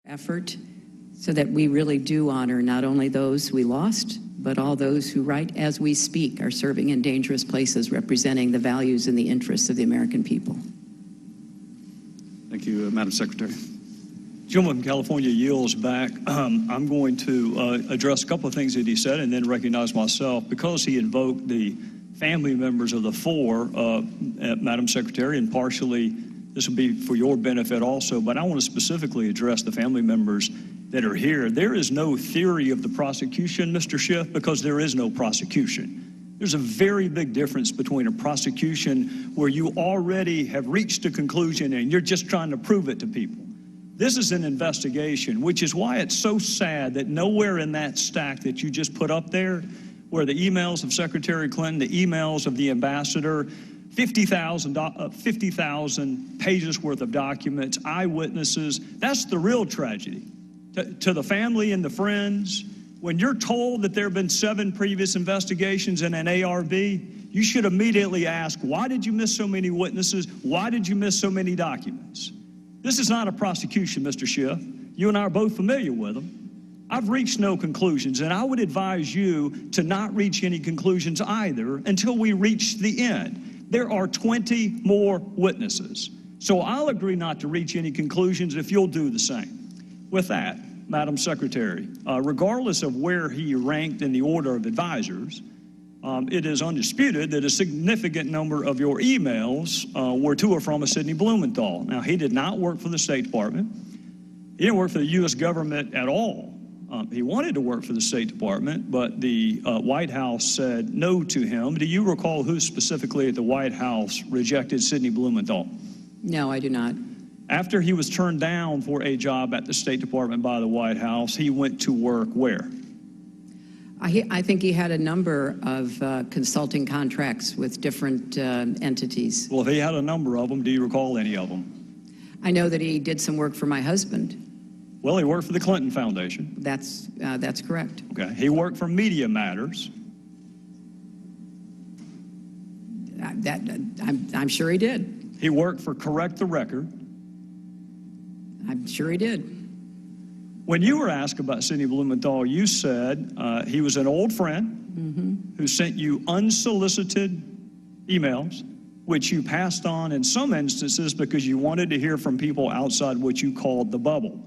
effort so that we really do honor not only those we lost, but all those who right as we speak are serving in dangerous places representing the values and the interests of the American people. Thank you, Madam Secretary. Gentleman from California yields back. I'm going to address a couple of things that he said and then recognize myself. Because he invoked the family members of the four, Madam Secretary, and partially this will be for your benefit also, but I want to specifically address the family members that are here. There is no theory of the prosecution, Mr. Schiff, because there is no prosecution. There's a very big difference between a prosecution where you already have reached a conclusion and you're just trying to prove it to people. This is an investigation, which is why it's so sad that nowhere in that stack that you just put up there, where the emails of Secretary Clinton, the emails of the ambassador, 50,000 pages worth of documents, eyewitnesses, that's the real tragedy. To the family and the friends, when you're told that there have been 7 previous investigations in an ARB, you should immediately ask, why did you miss so many witnesses? Why did you miss so many documents? This is not a prosecution, Mr. Schiff. You and I are both familiar with them. I've reached no conclusions, and I would advise you to not reach any conclusions either until we reach the end. There are 20 more witnesses. So I'll agree not to reach any conclusions if you'll do the same. With that, Madam Secretary, regardless of where he ranked in the order of advisors, it is undisputed that a significant number of your emails were to or from a Sidney Blumenthal. Now, he did not work for the State Department. He didn't work for the U.S. government at all. He wanted to work for the State Department, but the White House said no to him. Do you recall who specifically at the White House rejected Sidney Blumenthal? No, I do not. After he was turned down for a job at the State Department by the White House, he went to work where? I think he had a number of consulting contracts with different entities. Well, if he had a number of them, do you recall any of them? I know that he did some work for my husband. Well, he worked for the Clinton Foundation. That's correct. Okay. He worked for Media Matters. I'm sure he did. He worked for Correct the Record. I'm sure he did. When you were asked about Sidney Blumenthal, you said he was an old friend who sent you unsolicited emails, which you passed on in some instances because you wanted to hear from people outside what you called the bubble.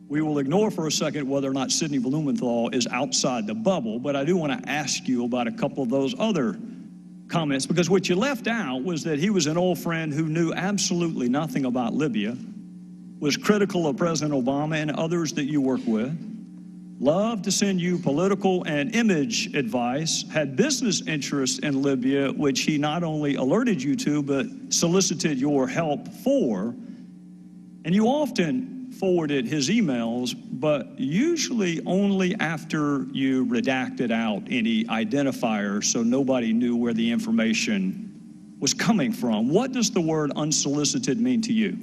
We will ignore for a second whether or not Sidney Blumenthal is outside the bubble, but I do want to ask you about a couple of those other comments, because what you left out was that he was an old friend who knew absolutely nothing about Libya, was critical of President Obama and others that you work with, loved to send you political and image advice, had business interests in Libya, which he not only alerted you to, but solicited your help for. And you often forwarded his emails, but usually only after you redacted out any identifiers so nobody knew where the information was coming from. What does the word unsolicited mean to you?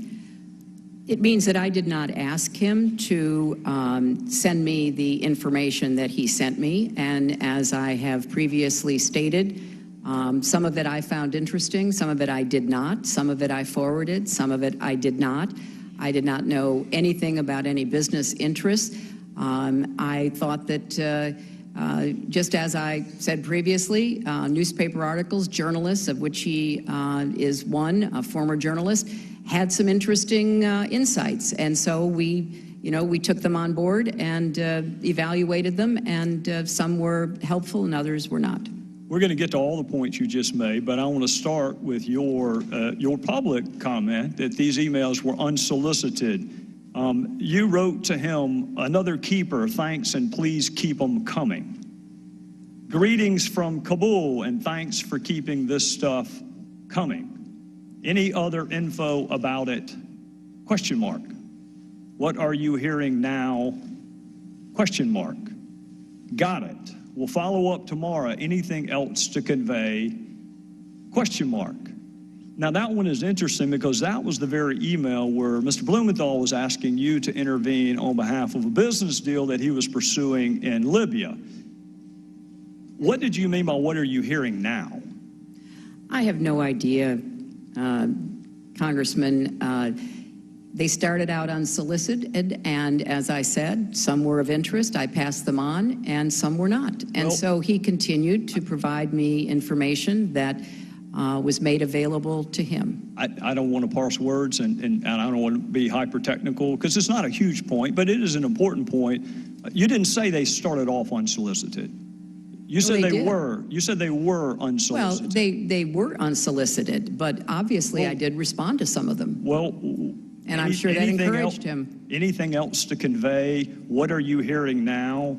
It means that I did not ask him to send me the information that he sent me, and as I have previously stated, some of it I found interesting, some of it I did not, some of it I forwarded, some of it I did not. I did not know anything about any business interests. I thought that, just as I said previously, newspaper articles, journalists, of which he is one, a former journalist, had some interesting insights. And so we took them on board and evaluated them, and some were helpful and others were not. We're going to get to all the points you just made, but I want to start with your public comment that these emails were unsolicited. You wrote to him, "Another keeper, thanks and please keep them coming. Greetings from Kabul and thanks for keeping this stuff coming. Any other info about it? Question mark. What are you hearing now? Question mark. Got it. We'll follow up tomorrow. Anything else to convey? Question mark." Now that one is interesting because that was the very email where Mr. Blumenthal was asking you to intervene on behalf of a business deal that he was pursuing in Libya. What did you mean by what are you hearing now? I have no idea, Congressman. They started out unsolicited, and as I said, some were of interest. I passed them on, and some were not. And so he continued to provide me information that was made available to him. I don't want to parse words, and I don't want to be hyper-technical, because it's not a huge point, but it is an important point. You didn't say they started off unsolicited. You said they were. You said they were unsolicited. Well, they were unsolicited, but obviously I did respond to some of them. Well, and I'm sure that encouraged him. Anything else to convey? What are you hearing now?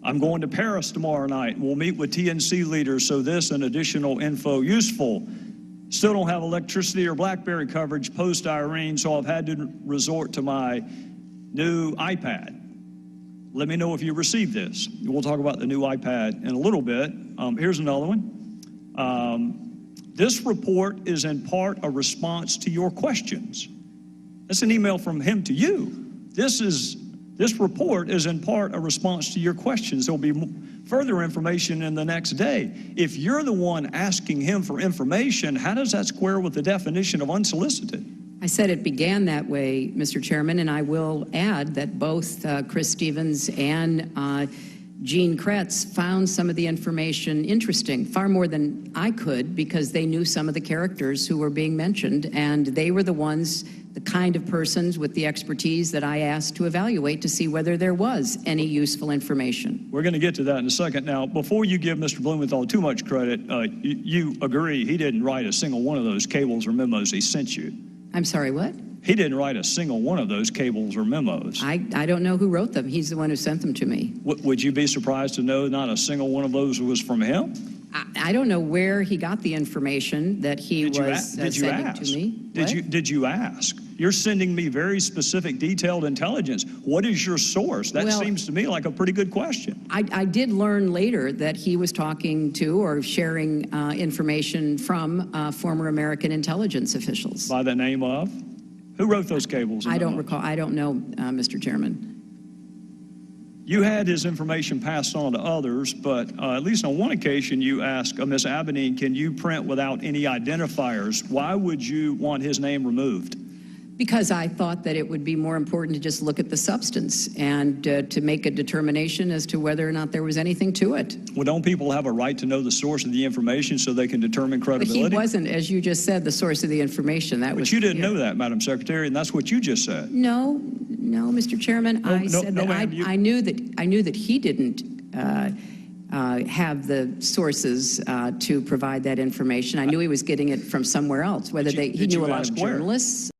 I'm going to Paris tomorrow night. We'll meet with TNC leaders, so this and additional info useful. Still don't have electricity or BlackBerry coverage post-Irene, so I've had to resort to my new iPad. Let me know if you received this. We'll talk about the new iPad in a little bit. Here's another one. This report is in part a response to your questions. That's an email from him to you. This report is in part a response to your questions. There'll be further information in the next day. If you're the one asking him for information, how does that square with the definition of unsolicited? I said it began that way, Mr. Chairman, and I will add that both Chris Stevens and Gene Kretz found some of the information interesting, far more than I could, because they knew some of the characters who were being mentioned, and they were the ones, the kind of persons with the expertise that I asked to evaluate to see whether there was any useful information. We're going to get to that in a second. Now, before you give Mr. Blumenthal too much credit, you agree he didn't write a single one of those cables or memos he sent you. I'm sorry, what? He didn't write a single one of those cables or memos. I don't know who wrote them. He's the one who sent them to me. Would you be surprised to know not a single one of those was from him? I don't know where he got the information that he was sending to me. Did you ask? You're sending me very specific, detailed intelligence. What is your source? That seems to me like a pretty good question. I did learn later that he was talking to or sharing information from former American intelligence officials. By the name of? Who wrote those cables? I don't recall. I don't know, Mr. Chairman. You had his information passed on to others, but at least on one occasion you asked Ms. Abedine, can you print without any identifiers? Why would you want his name removed? Because I thought that it would be more important to just look at the substance and to make a determination as to whether or not there was anything to it. Well, don't people have a right to know the source of the information so they can determine credibility? But he wasn't, as you just said, the source of the information. But you didn't know that, Madam Secretary, and that's what you just said. No, Mr. Chairman. I said that I knew that he didn't have the sources to provide that information. I knew he was getting it from somewhere else. Whether he knew a lot of journalists.